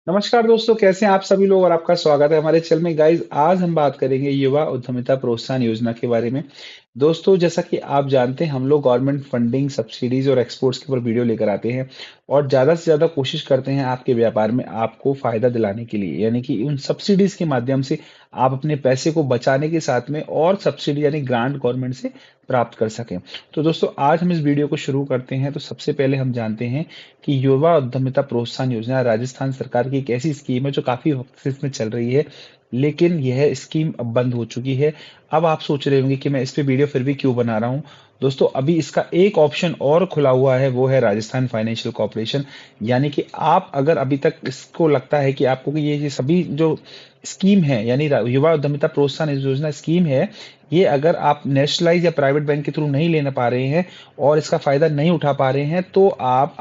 नमस्कार दोस्तों, कैसे हैं आप सभी लोग और आपका स्वागत है हमारे चैनल में। गाइस, आज हम बात करेंगे युवा उद्यमिता प्रोत्साहन योजना के बारे में। दोस्तों, जैसा कि आप जानते हैं, हम लोग गवर्नमेंट फंडिंग, सब्सिडीज और एक्सपोर्ट्स के ऊपर वीडियो लेकर आते हैं और ज़्यादा से ज़्यादा कोशिश करते हैं आपके व्यापार में आपको फायदा दिलाने के लिए, यानी कि उन सब्सिडीज के माध्यम से आप अपने पैसे को बचाने के साथ में और सब्सिडी यानी ग्रांट गवर्नमेंट से प्राप्त कर सकें। तो दोस्तों, आज हम इस वीडियो को शुरू करते हैं। तो सबसे पहले हम जानते हैं कि युवा उद्यमिता प्रोत्साहन योजना राजस्थान सरकार की एक ऐसी स्कीम है जो काफी वक्त से इसमें चल रही है, लेकिन यह स्कीम अब बंद हो चुकी है। अब आप सोच रहे होंगे कि मैं इस पे वीडियो फिर भी क्यों बना रहा हूँ। दोस्तों, अभी इसका एक ऑप्शन और खुला हुआ है, वो है राजस्थान फाइनेंशियल कॉर्पोरेशन। यानी कि आप अगर अभी तक इसको लगता है कि आपको कि ये सभी जो स्कीम है, यानी युवा उद्यमिता प्रोत्साहन योजना स्कीम है, ये अगर आप नेशनलाइज या प्राइवेट बैंक के थ्रू नहीं लेना पा रहे हैं और इसका फायदा नहीं उठा पा रहे हैं, तो आप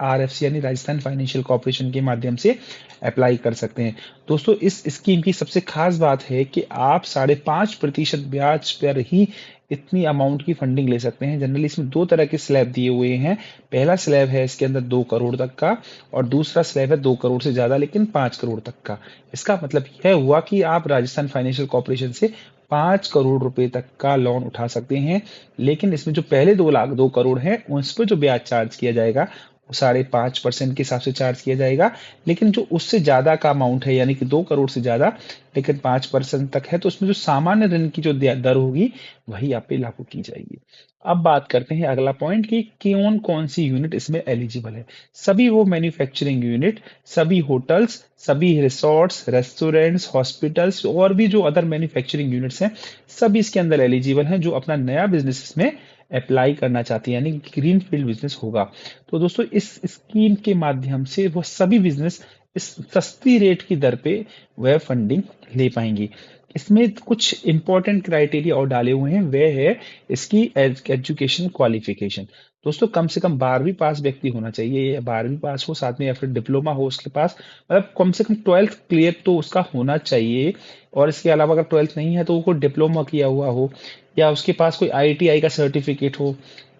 RFC यानी राजस्थान फाइनेंशियल कॉर्पोरेशन के माध्यम से अप्लाई कर सकते हैं। दोस्तों, इस स्कीम की सबसे खास बात है कि आप 5.5% ब्याज पर ही इतनी अमाउंट की फंडिंग ले सकते हैं। जनरली इसमें दो तरह के स्लैब दिए हुए हैं। पहला स्लैब है इसके अंदर 2 करोड़ तक का, और दूसरा स्लैब है 2 करोड़ से ज्यादा लेकिन 5 करोड़ तक का। इसका मतलब यह हुआ कि आप राजस्थान फाइनेंशियल कॉर्पोरेशन से 5 करोड़ रुपए तक का लोन उठा सकते हैं। लेकिन इसमें जो पहले 2 करोड़ हैं, उस पर जो ब्याज चार्ज किया जाएगा वो 5.5% के हिसाब से चार्ज किया जाएगा। लेकिन जो उससे ज्यादा का अमाउंट है, यानी कि 2 करोड़ से ज्यादा लेकिन 5% तक है, तो उसमें जो सामान्य ऋण की जो दर होगी वही आप पे लागू की जाएगी। अब बात करते हैं अगला पॉइंट कि कौन कौन सी यूनिट इसमें एलिजिबल है। सभी वो मैन्युफैक्चरिंग यूनिट, सभी होटल्स, सभी रिसोर्ट्स, रेस्टोरेंट्स, हॉस्पिटल्स और भी जो अदर मैन्युफैक्चरिंग यूनिट्स हैं, सभी इसके अंदर एलिजिबल हैं जो अपना नया बिजनेस इसमें अप्लाई करना चाहती है, यानी ग्रीन फील्ड बिजनेस होगा। तो दोस्तों, इस स्कीम के माध्यम से वो सभी बिजनेस इस सस्ती रेट की दर पे वह फंडिंग ले पाएंगी। इसमें कुछ इंपॉर्टेंट क्राइटेरिया और डाले हुए हैं, वह है इसकी एजुकेशन क्वालिफिकेशन। दोस्तों, कम से कम 12वीं पास व्यक्ति होना चाहिए, या 12वीं पास हो साथ में, या फिर डिप्लोमा हो उसके पास, मतलब कम से कम 12th क्लियर तो उसका होना चाहिए। और इसके अलावा अगर 12th नहीं है तो वो कोई डिप्लोमा किया हुआ हो, या उसके पास कोई ITI का सर्टिफिकेट हो,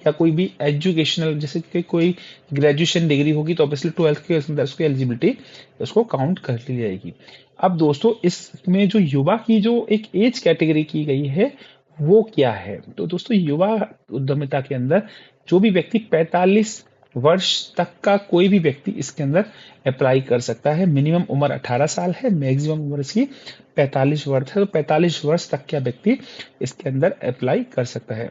या कोई भी एजुकेशनल जैसे कि कोई ग्रेजुएशन डिग्री होगी, तो ऑब्वियसली 12th के अंदर उसकी एलिजिबिलिटी उसको काउंट कर ली जाएगी। अब दोस्तों, इसमें जो युवा की जो एक एज कैटेगरी की गई है वो क्या है, तो दोस्तों युवा उद्यमिता के अंदर जो भी व्यक्ति 45 वर्ष तक का कोई भी व्यक्ति इसके अंदर अप्लाई कर सकता है। मिनिमम उम्र 18 साल है, मैक्सिमम उम्र इसकी 45 वर्ष है। तो 45 वर्ष तक का व्यक्ति इसके अंदर अप्लाई कर सकता है।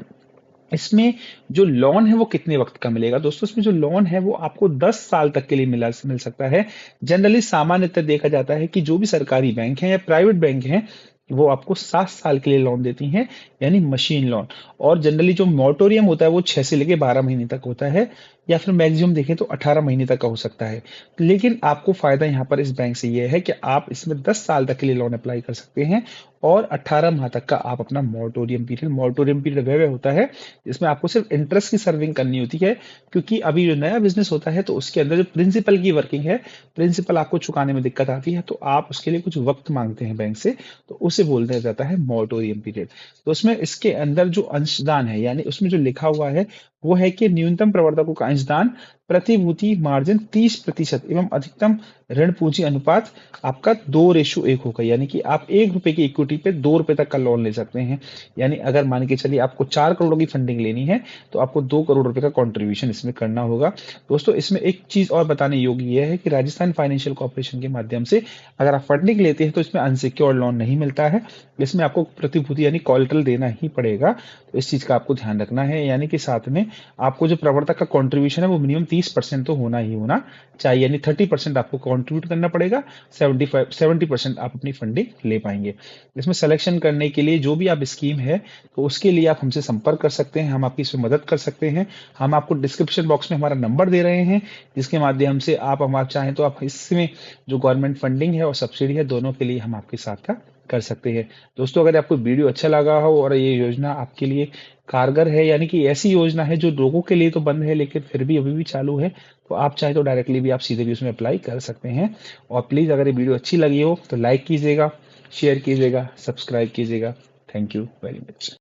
इसमें जो लोन है वो कितने वक्त का मिलेगा दोस्तों, इसमें जो लोन है वो आपको 10 साल तक के लिए मिल सकता है। जनरली सामान्यतः देखा जाता है कि जो भी सरकारी बैंक हैं या प्राइवेट बैंक हैं, वो आपको 7 साल के लिए लोन देती हैं, यानी मशीन लोन। और जनरली जो मोरेटोरियम होता है वो 6 से लेके 12 महीने तक होता है, या फिर मैक्सिमम देखें तो 18 महीने तक का हो सकता है। लेकिन आपको फायदा यहाँ पर इस बैंक से ये है कि आप इसमें 10 साल तक के लिए लोन अप्लाई कर सकते हैं, और 18 माह तक का आप अपना मोरेटोरियम पीरियड वह होता है जिसमें आपको सिर्फ इंटरेस्ट की सर्विंग करनी होती है। क्योंकि अभी जो नया बिजनेस होता है तो उसके अंदर जो प्रिंसिपल की वर्किंग है, प्रिंसिपल आपको चुकाने में दिक्कत आती है, तो आप उसके लिए कुछ वक्त मांगते हैं बैंक से, तो उसे बोलते जाता है मोरेटोरियम पीरियड। तो उसमें इसके अंदर जो अंशदान है, यानी उसमें जो लिखा हुआ है वो है कि न्यूनतम प्रवर्तकों का अंशदान प्रतिभूति मार्जिन 30% एवं अधिकतम ऋण पूंजी अनुपात आपका 2:1 होगा। यानी कि आप ₹1 की इक्विटी पे ₹2 तक का लोन ले सकते हैं। यानी अगर मान के चलिए आपको 4 करोड़ की फंडिंग लेनी है, तो आपको ₹2 करोड़ का कंट्रीब्यूशन इसमें करना होगा। दोस्तों, इसमें एक चीज और बताने योग्य यह है कि राजस्थान फाइनेंशियल कॉर्पोरेशन के माध्यम से अगर आप फंडिंग लेते हैं तो इसमें अनसिक्योर्ड लोन नहीं मिलता है। इसमें आपको प्रतिभूति यानी कॉलेटरल देना ही पड़ेगा। तो इस चीज का आपको ध्यान रखना है, यानी कि साथ में आपको जो प्रवर्तक का कंट्रीब्यूशन है वो मिनिमम 30% तो होना ही होना चाहिए, यानी 30% आपको कंट्रीब्यूट करना पड़ेगा। 70% आप अपनी फंडिंग ले पाएंगे। इसमें सिलेक्शन करने के लिए जो भी आप स्कीम है, तो उसके लिए आप हमसे संपर्क कर सकते हैं, हम आपकी इसमें मदद कर सकते हैं। हम आपको डिस्क्रिप्शन बॉक्स में हमारा नंबर दे रहे हैं, जिसके माध्यम से आप हमारा चाहें तो आप इसमें जो गवर्नमेंट फंडिंग है और सब्सिडी है, दोनों के लिए हम आपके साथ का कर सकते हैं। दोस्तों, अगर आपको वीडियो अच्छा लगा हो और ये योजना आपके लिए कारगर है, यानी कि ऐसी योजना है जो लोगों के लिए तो बंद है लेकिन फिर भी अभी भी चालू है, तो आप चाहे तो डायरेक्टली भी आप सीधे भी उसमें अप्लाई कर सकते हैं। और प्लीज़, अगर ये वीडियो अच्छी लगी हो तो लाइक कीजिएगा, शेयर कीजिएगा, सब्सक्राइब कीजिएगा। Thank you very much.